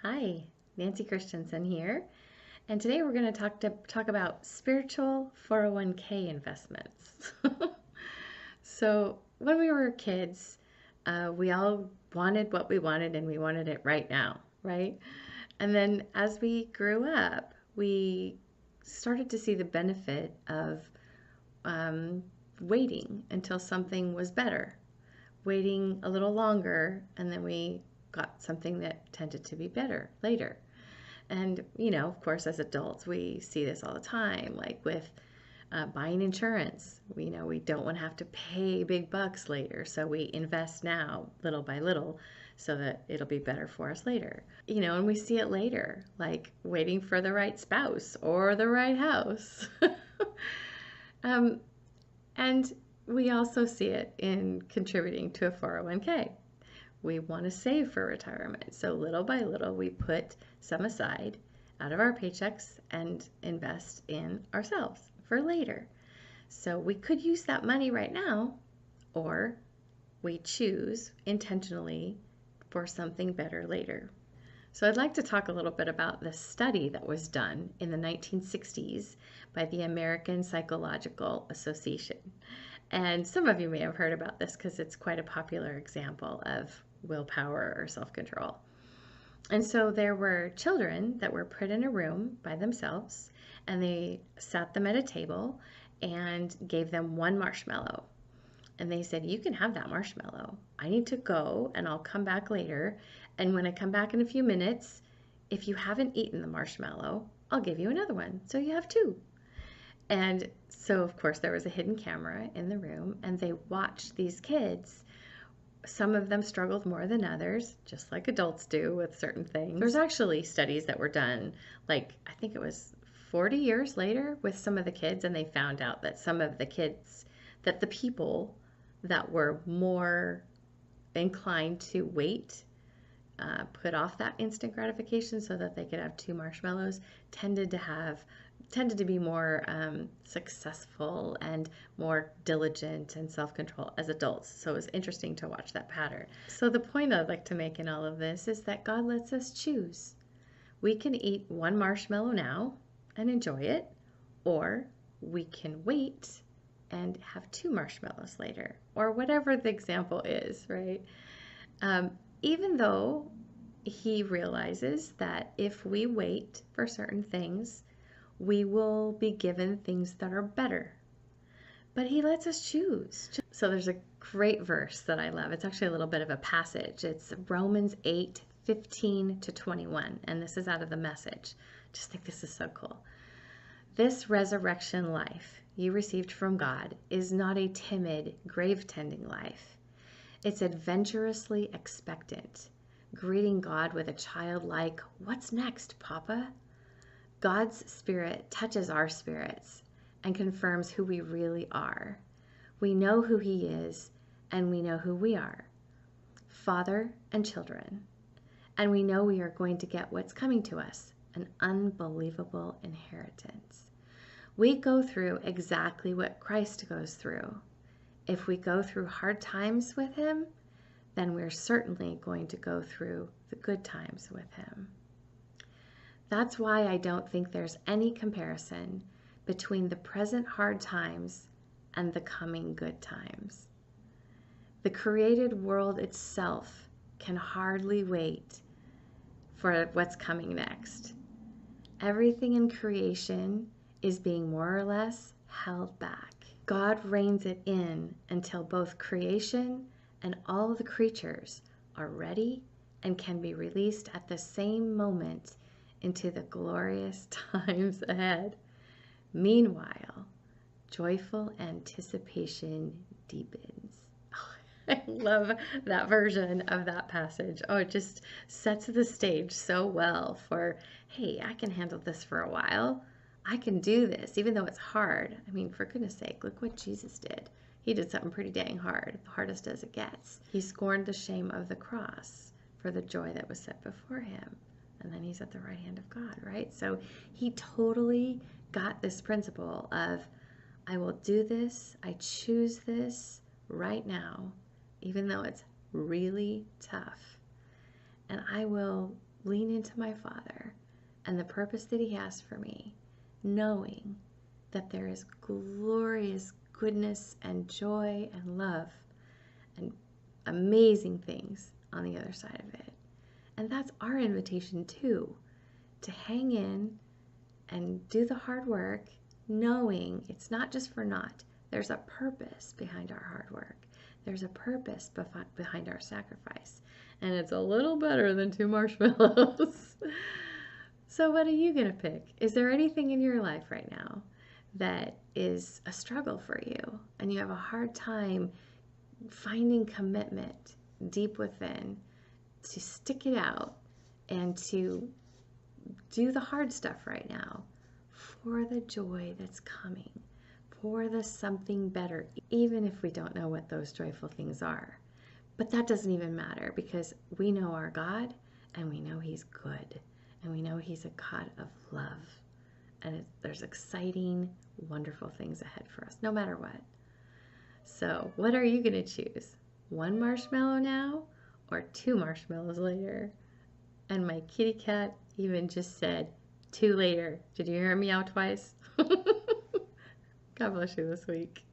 Hi, Nancy Christensen here, and today we're going to talk about spiritual 401k investments. So, when we were kids, we all wanted what we wanted and we wanted it right now, right? And then as we grew up, we started to see the benefit of um, waiting until something was better, waiting a little longer, and then we got something that tended to be better later. And, of course, as adults, we see this all the time, like with buying insurance. We know we don't want to have to pay big bucks later, so we invest now, little by little, so that it'll be better for us later. And we see it later, like waiting for the right spouse or the right house. um, and we also see it in contributing to a 401k. We want to save for retirement. So little by little, we put some aside out of our paychecks and invest in ourselves for later. So we could use that money right now, or we choose intentionally for something better later. So I'd like to talk a little bit about the study that was done in the 1960s by the American Psychological Association. And some of you may have heard about this because it's quite a popular example of willpower or self-control. And so there were children that were put in a room by themselves, and they sat them at a table and gave them one marshmallow. And they said, "You can have that marshmallow. I need to go and I'll come back later. And when I come back in a few minutes, if you haven't eaten the marshmallow, I'll give you another one. So you have two." And so, of course, there was a hidden camera in the room, and they watched these kids. Some of them struggled more than others, just like adults do with certain things. There's actually studies that were done, like I think it was 40 years later with some of the kids, and they found out that some of the kids, that the people that were more inclined to wait, put off that instant gratification so that they could have two marshmallows, tended to be more successful and more diligent and self-control as adults. So it was interesting to watch that pattern. So the point I'd like to make in all of this is that God lets us choose. We can eat one marshmallow now and enjoy it, or we can wait and have two marshmallows later, or whatever the example is, right? Even though he realizes that if we wait for certain things, we will be given things that are better. But he lets us choose. So there's a great verse that I love. It's actually a little bit of a passage. It's Romans 8:15-21, and this is out of the Message. Just think this is so cool. "This resurrection life you received from God is not a timid, grave-tending life. It's adventurously expectant, greeting God with a childlike, 'What's next, Papa?' God's Spirit touches our spirits and confirms who we really are. We know who He is, and we know who we are, Father and children. And we know we are going to get what's coming to us, an unbelievable inheritance. We go through exactly what Christ goes through. If we go through hard times with Him, then we're certainly going to go through the good times with Him." That's why I don't think there's any comparison between the present hard times and the coming good times. The created world itself can hardly wait for what's coming next. Everything in creation is being more or less held back. God reins it in until both creation and all the creatures are ready and can be released at the same moment into the glorious times ahead. Meanwhile, joyful anticipation deepens. I love that version of that passage. Oh, it just sets the stage so well for, hey, I can handle this for a while. I can do this, even though it's hard. I mean, for goodness sake, look what Jesus did. He did something pretty dang hard, the hardest as it gets. He scorned the shame of the cross for the joy that was set before him. And then he's at the right hand of God, right? So he totally got this principle of, I will do this, I choose this right now, even though it's really tough. And I will lean into my Father and the purpose that He has for me, knowing that there is glorious goodness and joy and love and amazing things on the other side of it. And that's our invitation too, to hang in and do the hard work, knowing it's not just for naught. There's a purpose behind our hard work. There's a purpose behind our sacrifice. And it's a little better than 2 marshmallows. So what are you going to pick? Is there anything in your life right now that is a struggle for you and you have a hard time finding commitment deep within to stick it out and to do the hard stuff right now for the joy that's coming, for the something better, even if we don't know what those joyful things are? But that doesn't even matter, because we know our God, and we know He's good, and we know He's a God of love, and there's exciting, wonderful things ahead for us, no matter what. So what are you going to choose? 1 marshmallow now or 2 marshmallows later? And my kitty cat even just said 2 later. Did you hear me out twice? God bless you this week.